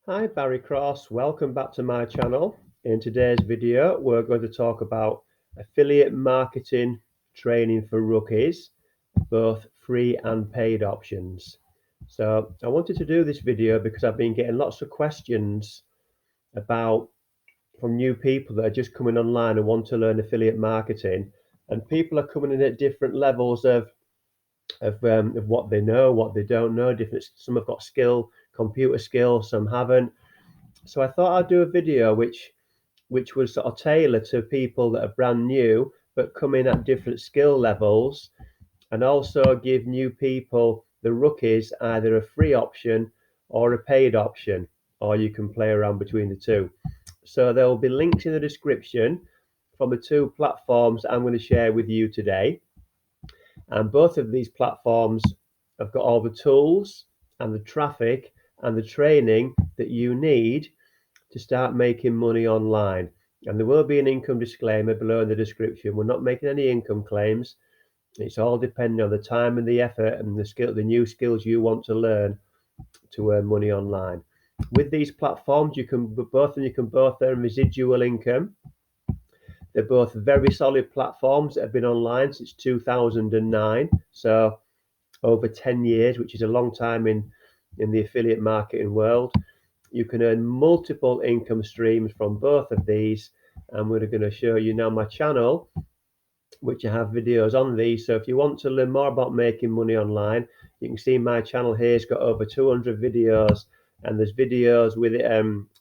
Hi, Barry Cross. Welcome back to my channel. In today's video, we're going to talk about affiliate marketing training for rookies, both free and paid options. So I wanted to do this video because I've been getting lots of questions about from new people that are just coming online and want to learn affiliate marketing. And people are coming in at different levels of what they know, what they don't know. Different. Some have got computer skill, some haven't. So I thought I'd do a video which was sort of tailor to people that are brand new but come in at different skill levels, and also give new people, the rookies, either a free option or a paid option, or you can play around between the two. So there will be links in the description from the two platforms I'm going to share with you today. And both of these platforms have got all the tools and the traffic and the training that you need to start making money online. And there will be an income disclaimer below in the description. We're not making any income claims. It's all depending on the time and the effort and the new skills you want to learn to earn money online. With these platforms, you can both earn residual income. They're both very solid platforms that have been online since 2009, so over 10 years, which is a long time in the affiliate marketing world. You can earn multiple income streams from both of these, and we're going to show you now my channel, which I have videos on these. So if you want to learn more about making money online, you can see my channel here has got over 200 videos, and there's videos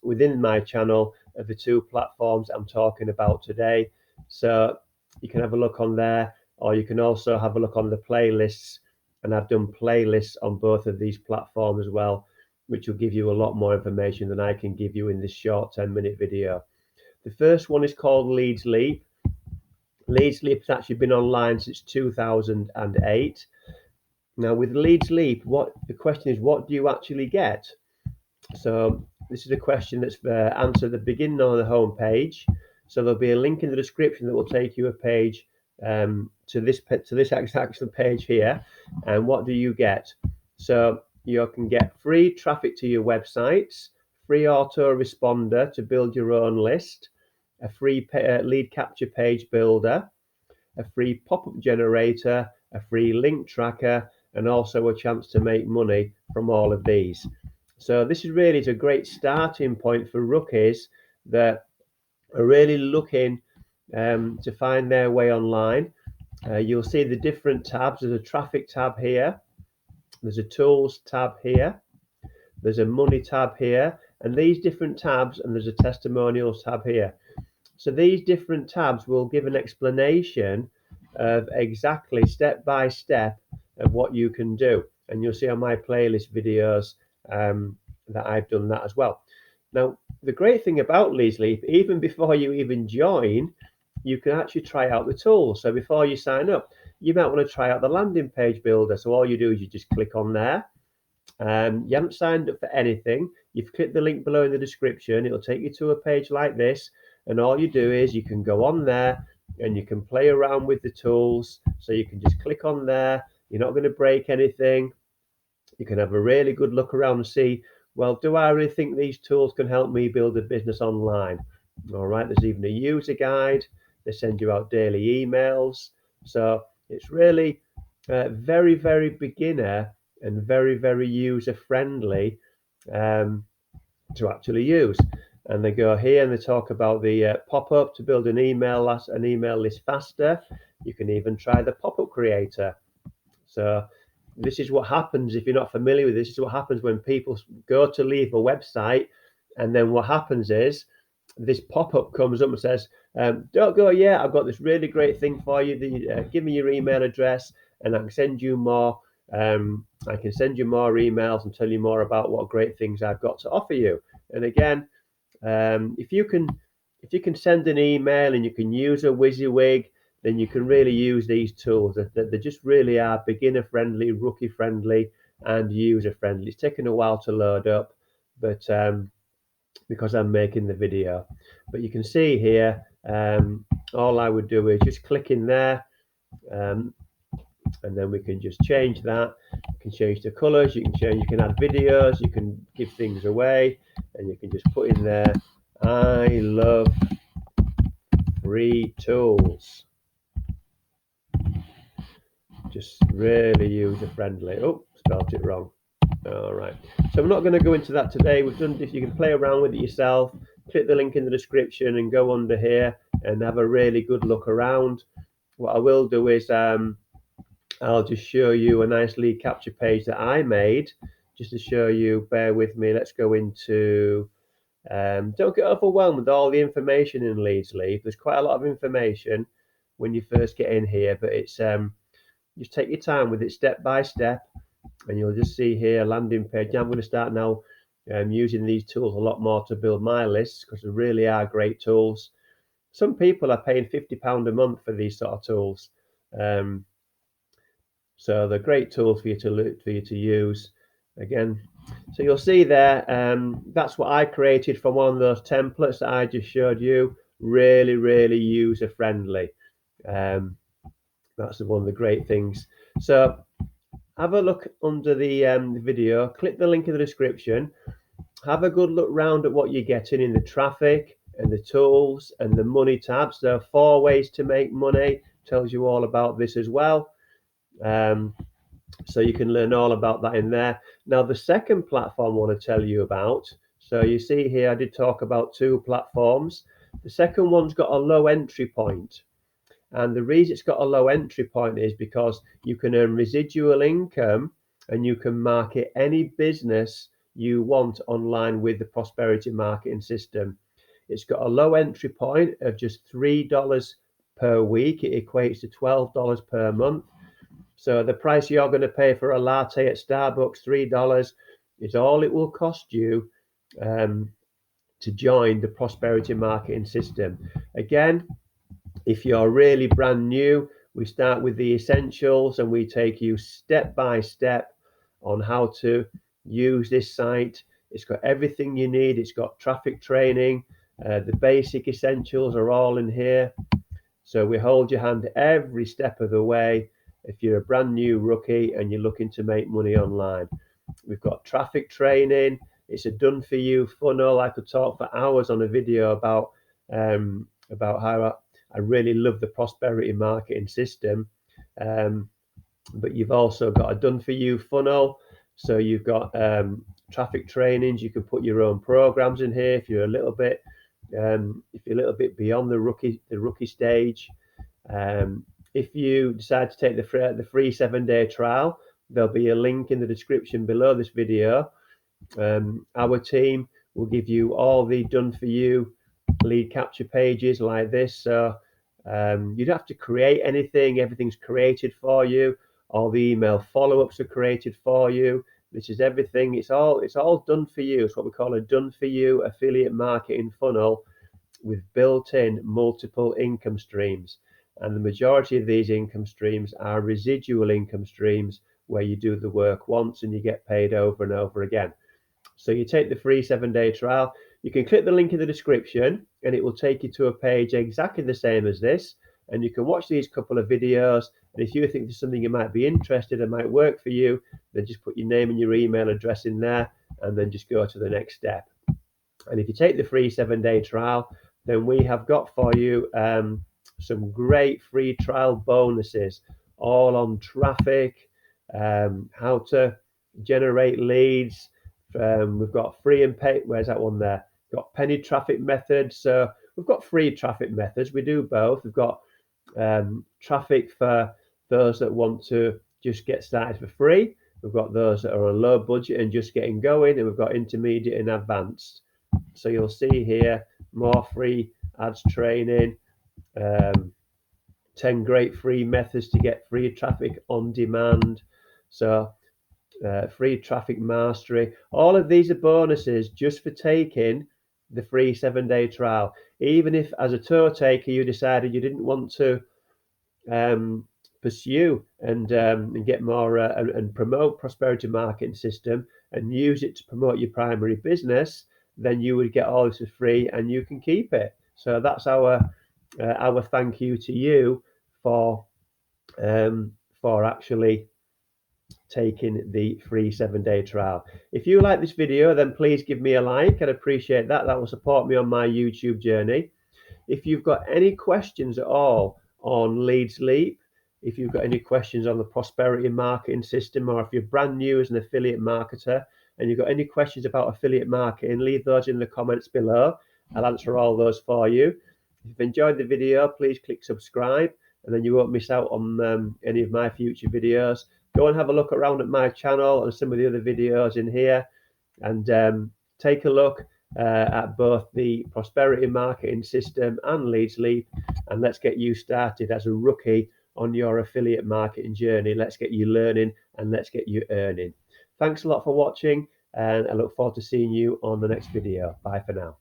within my channel of the two platforms I'm talking about today. So you can have a look on there, or you can also have a look on the playlists, and I've done playlists on both of these platforms as well, which will give you a lot more information than I can give you in this short 10-minute video. The first one is called Leeds Leap. Leeds Leap has actually been online since 2008. Now, with Leeds Leap, the question is, what do you actually get? So this is a question that's answered at the beginning on the home page. So there'll be a link in the description that will take you a page to this actual page here. And what do you get? So you can get free traffic to your websites, free autoresponder to build your own list, a free lead capture page builder, a free pop-up generator, a free link tracker, and also a chance to make money from all of these. So this is really a great starting point for rookies that are really looking to find their way online. You'll see the different tabs. There's a traffic tab here. There's a tools tab here. There's a money tab here. And these different tabs, and there's a testimonials tab here. So these different tabs will give an explanation of exactly step by step of what you can do. And you'll see on my playlist videos that I've done that as well. Now, the great thing about LeadsLeap, even before you even join, you can actually try out the tools. So before you sign up, you might want to try out the landing page builder. So all you do is you just click on there. You haven't signed up for anything. You've clicked the link below in the description. It'll take you to a page like this. And all you do is you can go on there and you can play around with the tools. So you can just click on there. You're not going to break anything. You can have a really good look around and see, well, do I really think these tools can help me build a business online? All right, there's even a user guide. They send you out daily emails. So it's really very, very beginner and very, very user friendly to actually use. And they go here and they talk about the pop-up to build an email list faster. You can even try the pop-up creator. So this is what happens if you're not familiar with this. This is what happens when people go to leave a website, and then what happens is this pop-up comes up and says, don't go yet, I've got this really great thing for you. Give me your email address and I can send you more. I can send you more emails and tell you more about what great things I've got to offer you. And again, if you can send an email and you can use a WYSIWYG, then you can really use these tools. They just really are beginner friendly, rookie friendly, and user friendly. It's taken a while to load up, but because I'm making the video. But you can see here, all I would do is just click in there. and then we can just change that. You can change the colors, you can add videos, you can give things away, and you can just put in there, I love free tools. Just really user friendly. Oh, spelled it wrong. All right, so I'm not going to go into that today. We've done this. You can play around with it yourself. Click the link in the description and go under here and have a really good look around. What I will do is I'll just show you a nice lead capture page that I made just to show you. Bear with me. Let's go into don't get overwhelmed with all the information in Leeds Leap. There's quite a lot of information when you first get in here, but it's just take your time with it step by step, and you'll just see here a landing page. I'm going to start now using these tools a lot more to build my lists because they really are great tools. Some people are paying £50 a month for these sort of tools, so they're great tools for you to use. Again, so you'll see there, that's what I created from one of those templates that I just showed you. Really, really user friendly. That's one of the great things. So have a look under the video, click the link in the description, have a good look round at what you're getting in the traffic and the tools and the money tabs. There are 4 ways to make money, tells you all about this as well. So you can learn all about that in there. Now the second platform I want to tell you about, so you see here I did talk about 2 platforms. The second one's got a low entry point. And the reason it's got a low entry point is because you can earn residual income and you can market any business you want online with the prosperity marketing system. It's got a low entry point of just $3 per week. It equates to $12 per month. So the price you're going to pay for a latte at Starbucks, $3, is all it will cost you to join the prosperity marketing system. Again, if you're really brand new, we start with the essentials and we take you step by step on how to use this site. It's got everything you need. It's got traffic training. The basic essentials are all in here. So we hold your hand every step of the way if you're a brand new rookie and you're looking to make money online. We've got traffic training. It's a done for you funnel. I could talk for hours on a video about how I really love the prosperity marketing system. But you've also got a done for you funnel. So you've got traffic trainings. You can put your own programs in here if you're a little bit beyond the rookie stage. If you decide to take the free 7-day trial, there'll be a link in the description below this video. Our team will give you all the done for you lead capture pages like this. So you don't have to create anything. Everything's created for you. All the email follow-ups are created for you. This is everything. It's all done for you. It's what we call a done for you affiliate marketing funnel with built-in multiple income streams. And the majority of these income streams are residual income streams where you do the work once and you get paid over and over again. So you take the free 7-day trial. You can click the link in the description and it will take you to a page exactly the same as this. And you can watch these couple of videos. And if you think there's something you might be interested in, might work for you, then just put your name and your email address in there and then just go to the next step. And if you take the free 7-day trial, then we have got for you some great free trial bonuses, all on traffic, how to generate leads. We've got free and pay. Where's that one there? We've got penny traffic methods. So we've got free traffic methods. We do both. We've got traffic for those that want to just get started for free. We've got those that are on low budget and just getting going, and we've got intermediate and advanced. So you'll see here more free ads training, 10 great free methods to get free traffic on demand. So free traffic mastery. All of these are bonuses just for taking the free 7-day trial. Even if as a tour taker you decided you didn't want to pursue and get more and promote prosperity marketing system and use it to promote your primary business, then you would get all this for free and you can keep it. So that's our thank you to you for for actually taking the free 7-day trial. If you like this video, then please give me a like. I'd appreciate that. That will support me on my YouTube journey. If you've got any questions at all on Leeds Leap, if you've got any questions on the prosperity marketing system, or if you're brand new as an affiliate marketer and you've got any questions about affiliate marketing, leave those in the comments below. I'll answer all those for you. If you've enjoyed the video, please click subscribe, and then you won't miss out on any of my future videos. Go and have a look around at my channel and some of the other videos in here, and take a look at both the prosperity marketing system and Leeds Leap, and let's get you started as a rookie on your affiliate marketing journey. Let's get you learning and let's get you earning. Thanks a lot for watching, and I look forward to seeing you on the next video. Bye for now.